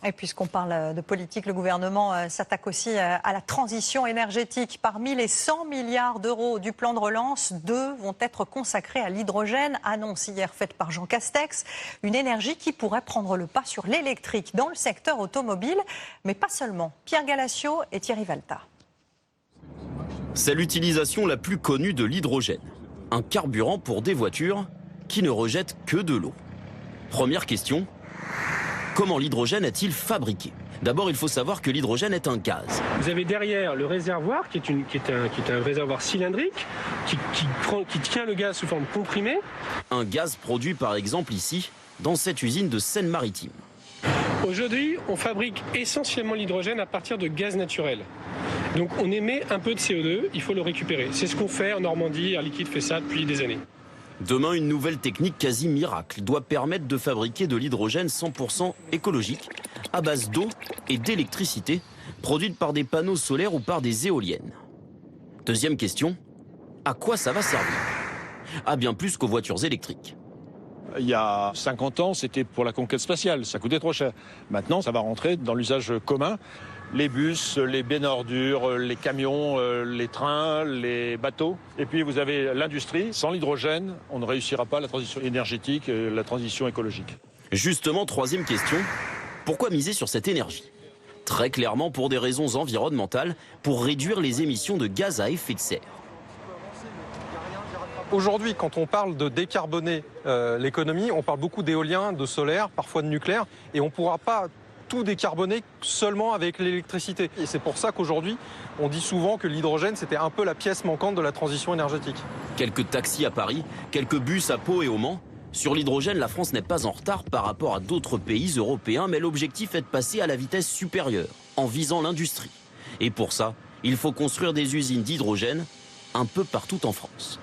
Et puisqu'on parle de politique, le gouvernement s'attaque aussi à la transition énergétique. Parmi les 100 milliards d'euros du plan de relance, 2 vont être consacrés à l'hydrogène, annonce hier faite par Jean Castex. Une énergie qui pourrait prendre le pas sur l'électrique dans le secteur automobile, mais pas seulement. Pierre Galassio et Thierry Valta. C'est l'utilisation la plus connue de l'hydrogène. Un carburant pour des voitures qui ne rejettent que de l'eau. Première question. Comment l'hydrogène est-il fabriqué? D'abord, il faut savoir que l'hydrogène est un gaz. Vous avez derrière le réservoir, qui est un réservoir cylindrique, qui tient le gaz sous forme comprimée. Un gaz produit par exemple ici, dans cette usine de Seine-Maritime. Aujourd'hui, on fabrique essentiellement l'hydrogène à partir de gaz naturel. Donc on émet un peu de CO2, il faut le récupérer. C'est ce qu'on fait en Normandie, Air Liquide fait ça depuis des années. Demain, une nouvelle technique quasi miracle doit permettre de fabriquer de l'hydrogène 100% écologique, à base d'eau et d'électricité, produite par des panneaux solaires ou par des éoliennes. Deuxième question, à quoi ça va servir? Ah, bien plus qu'aux voitures électriques. Il y a 50 ans, c'était pour la conquête spatiale, ça coûtait trop cher. Maintenant, ça va rentrer dans l'usage commun. Les bus, les bennes ordures, les camions, les trains, les bateaux. Et puis vous avez l'industrie. Sans l'hydrogène, on ne réussira pas la transition énergétique, la transition écologique. Justement, troisième question, pourquoi miser sur cette énergie? Très clairement pour des raisons environnementales, pour réduire les émissions de gaz à effet de serre. Aujourd'hui, quand on parle de décarboner l'économie, on parle beaucoup d'éolien, de solaire, parfois de nucléaire, et on ne pourra pas tout décarboner seulement avec l'électricité. Et c'est pour ça qu'aujourd'hui, on dit souvent que l'hydrogène, c'était un peu la pièce manquante de la transition énergétique. Quelques taxis à Paris, quelques bus à Pau et au Mans. Sur l'hydrogène, la France n'est pas en retard par rapport à d'autres pays européens, mais l'objectif est de passer à la vitesse supérieure, en visant l'industrie. Et pour ça, il faut construire des usines d'hydrogène un peu partout en France.